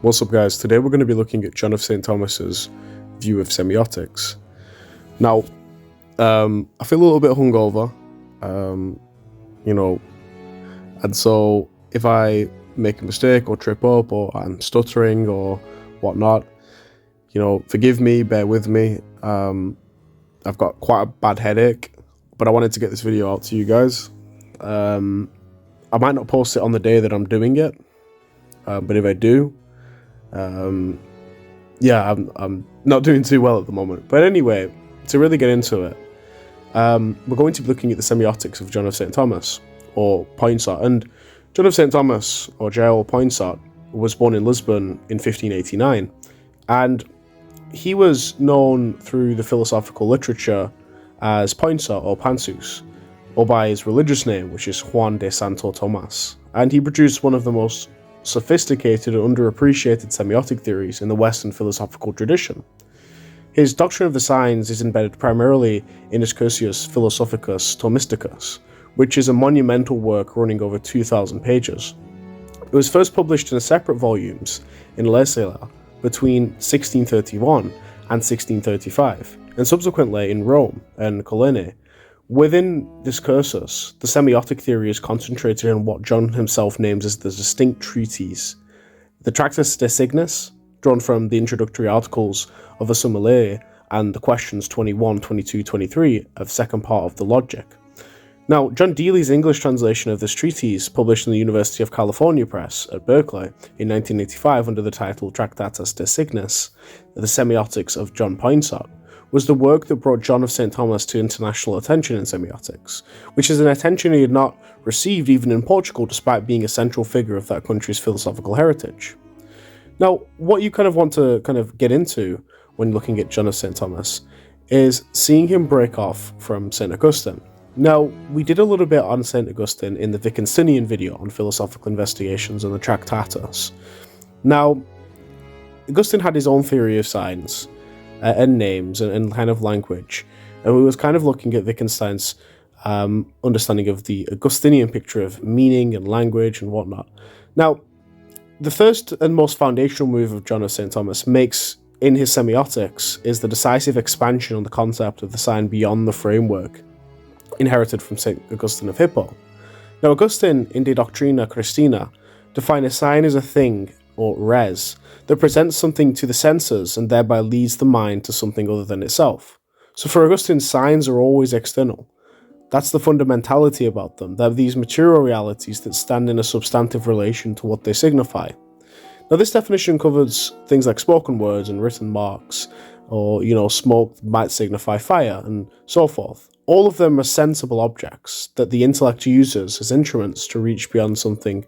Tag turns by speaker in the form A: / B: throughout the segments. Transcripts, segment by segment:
A: What's up, guys? Today we're going to be looking at John of St. Thomas's view of semiotics. Now, I feel a little bit hungover, and so if I make a mistake or trip up or I'm stuttering or whatnot, forgive me, bear with me. I've got quite a bad headache, but I wanted to get this video out to you guys. I might not post it on the day that I'm doing it, but if I do, I'm not doing too well at the moment. But anyway, to really get into it, we're going to be looking at the semiotics of John of St. Thomas, or Poinsot. And John of St. Thomas, or J.L. Poinsot, was born in Lisbon in 1589, and he was known through the philosophical literature as Poinsot or Pansus, or by his religious name, which is Juan de Santo Tomas. And he produced one of the most sophisticated and underappreciated semiotic theories in the Western philosophical tradition. His doctrine of the signs is embedded primarily in his Cursus Philosophicus Thomisticus, which is a monumental work running over 2,000 pages. It was first published in separate volumes in Lesela between 1631 and 1635, and subsequently in Rome and Cologne. Within this cursus, the semiotic theory is concentrated on what John himself names as the distinct treatises: the Tractatus de Signis, drawn from the introductory articles of the Summa Leae and the questions 21, 22, 23 of second part of the Logic. Now, John Deely's English translation of this treatise, published in the University of California Press at Berkeley in 1985 under the title Tractatus de Signis, the Semiotics of John Poinsot, was the work that brought John of St. Thomas to international attention in semiotics, which is an attention he had not received even in Portugal, despite being a central figure of that country's philosophical heritage. Now, what you want to get into when looking at John of St. Thomas is seeing him break off from St. Augustine. Now, we did a little bit on St. Augustine in the Wittgensteinian video on philosophical investigations and the Tractatus. Now, Augustine had his own theory of signs, and names and kind of language, and we was looking at Wittgenstein's understanding of the Augustinian picture of meaning and language and whatnot. Now, the first and most foundational move of John of St. Thomas makes in his semiotics is the decisive expansion on the concept of the sign beyond the framework inherited from St. Augustine of Hippo. Now, Augustine in De Doctrina Christina defined a sign as a thing, or res, that presents something to the senses and thereby leads the mind to something other than itself. So for Augustine, signs are always external. That's the fundamentality about them. They're these material realities that stand in a substantive relation to what they signify. Now, this definition covers things like spoken words and written marks, or, smoke might signify fire, and so forth. All of them are sensible objects that the intellect uses as instruments to reach beyond something,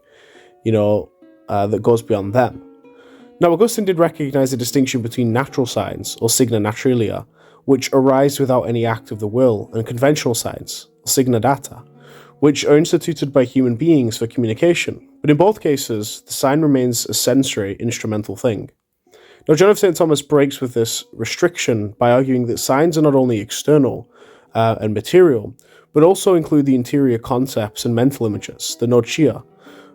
A: that goes beyond them. Now, Augustine did recognize a distinction between natural signs, or signa naturalia, which arise without any act of the will, and conventional signs, signa data, which are instituted by human beings for communication. But in both cases, the sign remains a sensory, instrumental thing. Now, John of St. Thomas breaks with this restriction by arguing that signs are not only external and material, but also include the interior concepts and mental images, the notia,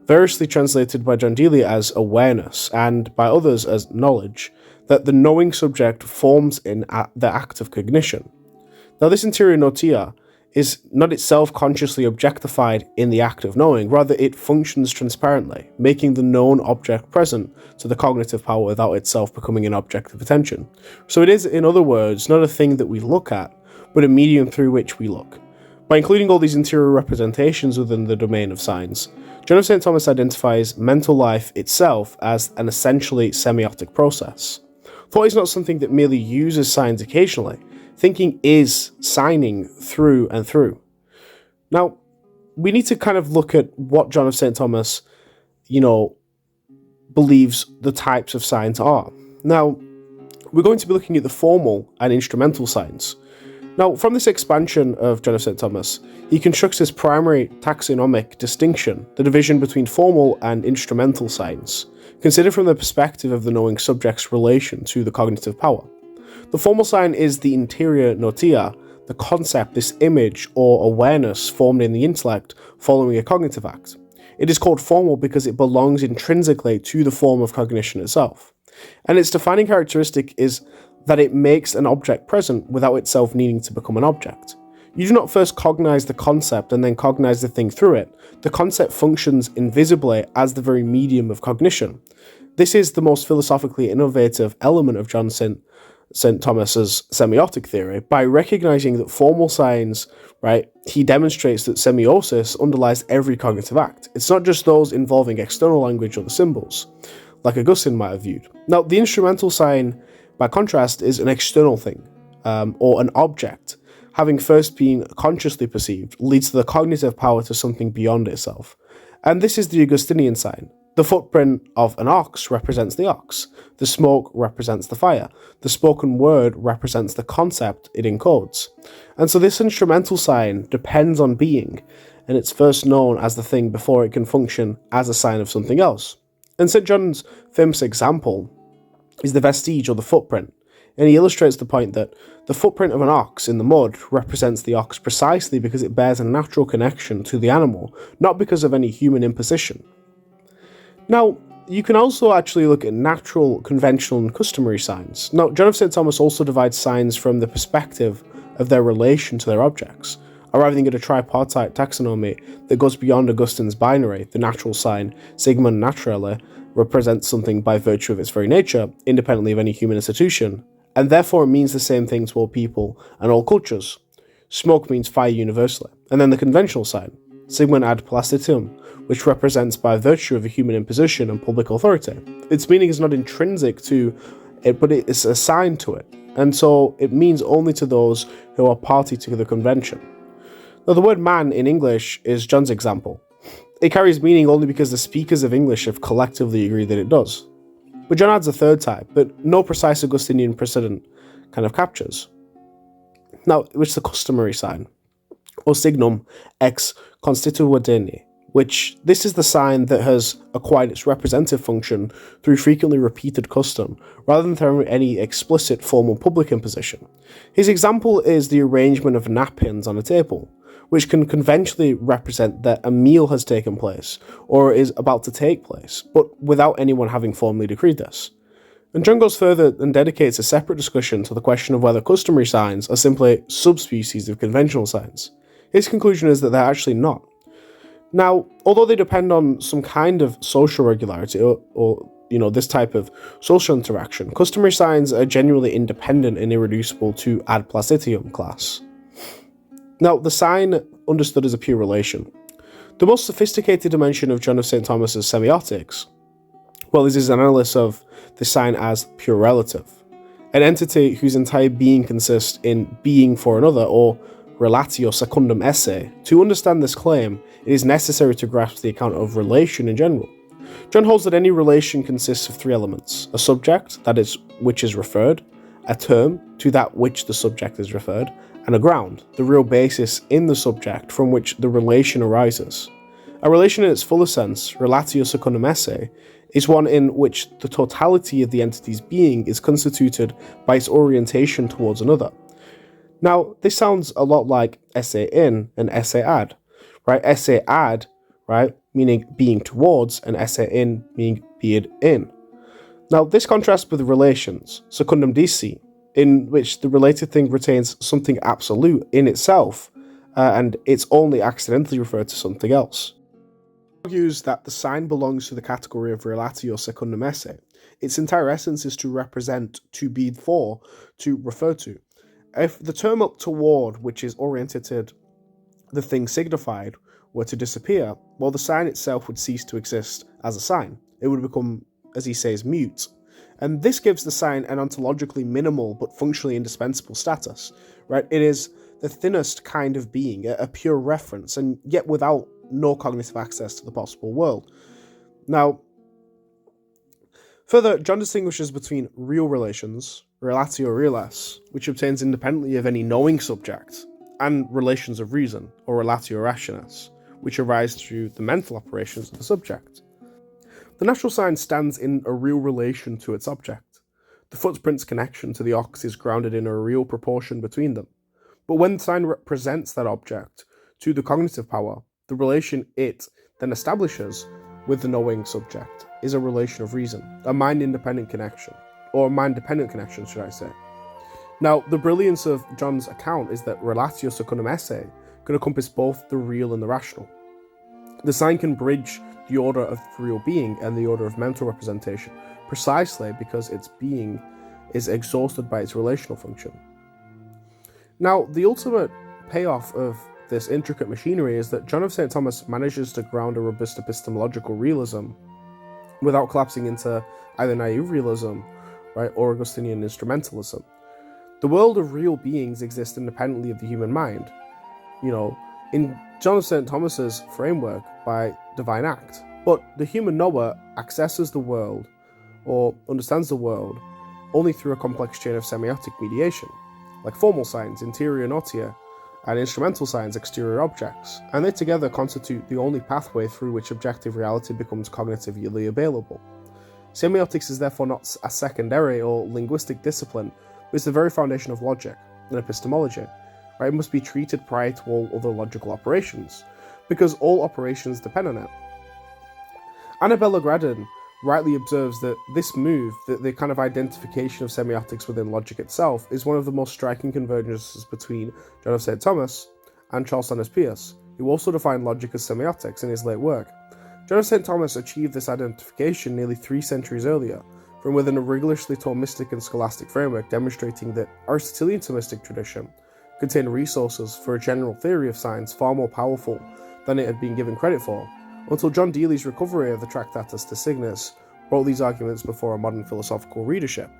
A: variously translated by John Deely as awareness, and by others as knowledge, that the knowing subject forms in the act of cognition. Now, this interior notia is not itself consciously objectified in the act of knowing, rather it functions transparently, making the known object present to the cognitive power without itself becoming an object of attention. So it is, in other words, not a thing that we look at, but a medium through which we look. By including all these interior representations within the domain of signs, John of St. Thomas identifies mental life itself as an essentially semiotic process. Thought is not something that merely uses signs occasionally. Thinking is signing through and through. Now, we need to look at what John of St. Thomas, believes the types of signs are. Now, we're going to be looking at the formal and instrumental signs. Now, from this expansion of John of St. Thomas, he constructs his primary taxonomic distinction, the division between formal and instrumental signs, considered from the perspective of the knowing subject's relation to the cognitive power. The formal sign is the interior notia, the concept, this image or awareness formed in the intellect following a cognitive act. It is called formal because it belongs intrinsically to the form of cognition itself. And its defining characteristic is that it makes an object present without itself needing to become an object. You do not first cognize the concept and then cognize the thing through it. The concept functions invisibly as the very medium of cognition. This is the most philosophically innovative element of John St. Thomas's semiotic theory. By recognizing that formal signs, right, he demonstrates that semiosis underlies every cognitive act. It's not just those involving external language or the symbols, like Augustine might have viewed. Now, the instrumental sign, by contrast, is an external thing, or an object. Having first been consciously perceived, leads to the cognitive power to something beyond itself. And this is the Augustinian sign. The footprint of an ox represents the ox. The smoke represents the fire. The spoken word represents the concept it encodes. And so this instrumental sign depends on being, and it's first known as the thing before it can function as a sign of something else. And St. John's famous example is the vestige or the footprint, and he illustrates the point that the footprint of an ox in the mud represents the ox precisely because it bears a natural connection to the animal, not because of any human imposition. Now, you can also actually look at natural, conventional, and customary signs. Now, John of St. Thomas also divides signs from the perspective of their relation to their objects, arriving at a tripartite taxonomy that goes beyond Augustine's binary. The natural sign, sigma naturale, represents something by virtue of its very nature, independently of any human institution, and therefore it means the same thing to all people and all cultures. Smoke means fire universally. And then the conventional sign, sigma ad plastitium, which represents by virtue of a human imposition and public authority. Its meaning is not intrinsic to it, but it is assigned to it, and so it means only to those who are party to the convention. Now, the word man in English is John's example. It carries meaning only because the speakers of English have collectively agreed that it does. But John adds a third type, but no precise Augustinian precedent kind of captures. Now, which is the customary sign, or signum ex constituendini, which this is the sign that has acquired its representative function through frequently repeated custom, rather than through any explicit formal public imposition. His example is the arrangement of napkins on a table, which can conventionally represent that a meal has taken place, or is about to take place, but without anyone having formally decreed this. And John goes further and dedicates a separate discussion to the question of whether customary signs are simply subspecies of conventional signs. His conclusion is that they're actually not. Now, although they depend on some kind of social regularity or this type of social interaction, customary signs are genuinely independent and irreducible to ad placitium class. Now, the sign understood as a pure relation. The most sophisticated dimension of John of St. Thomas's Semiotics, is his analysis of the sign as pure relative, an entity whose entire being consists in being for another, or relatio secundum esse. To understand this claim, it is necessary to grasp the account of relation in general. John holds that any relation consists of three elements: a subject, that is, which is referred; a term, to that which the subject is referred; and a ground, the real basis in the subject from which the relation arises. A relation in its fullest sense, relatio secundum esse, is one in which the totality of the entity's being is constituted by its orientation towards another. Now, this sounds a lot like esse in and esse ad, right? Esse ad, right, meaning being towards, and esse in meaning being in. Now, this contrasts with relations, secundum disi, in which the related thing retains something absolute in itself, and it's only accidentally referred to something else. He argues that the sign belongs to the category of relatio secundum esse. Its entire essence is to represent, to be for, to refer to. If the term up toward, which is oriented the thing signified, were to disappear, the sign itself would cease to exist as a sign. It would become, as he says, mute. And this gives the sign an ontologically minimal but functionally indispensable status, right? It is the thinnest kind of being, a pure reference, and yet without no cognitive access to the possible world. Now, further, John distinguishes between real relations, relatio reales, which obtains independently of any knowing subject, and relations of reason, or relatio rationis, which arise through the mental operations of the subject. The natural sign stands in a real relation to its object. The footprint's connection to the ox is grounded in a real proportion between them. But when the sign represents that object to the cognitive power, the relation it then establishes with the knowing subject is a relation of reason, a mind-independent connection, or a mind-dependent connection, should I say. Now, the brilliance of John's account is that relatio secundum esse can encompass both the real and the rational. The sign can bridge the order of real being and the order of mental representation, precisely because its being is exhausted by its relational function. Now, the ultimate payoff of this intricate machinery is that John of St. Thomas manages to ground a robust epistemological realism without collapsing into either naive realism, right, or Augustinian instrumentalism. The world of real beings exists independently of the human mind, in John of St. Thomas's framework by divine act. But the human knower accesses the world, or understands the world, only through a complex chain of semiotic mediation, like formal signs, interior notia, and instrumental signs, exterior objects, and they together constitute the only pathway through which objective reality becomes cognitively available. Semiotics is therefore not a secondary or linguistic discipline, but is the very foundation of logic and epistemology. Right? It must be treated prior to all other logical operations, because all operations depend on it. Annabella Gradden rightly observes that this move, the kind of identification of semiotics within logic itself, is one of the most striking convergences between John of St. Thomas and Charles Sanders Peirce, who also defined logic as semiotics in his late work. John of St. Thomas achieved this identification nearly 3 centuries earlier, from within a rigorously Thomistic and scholastic framework, demonstrating that Aristotelian Thomistic tradition contained resources for a general theory of science far more powerful than it had been given credit for, until John Deely's recovery of the Tractatus to Signis brought these arguments before a modern philosophical readership.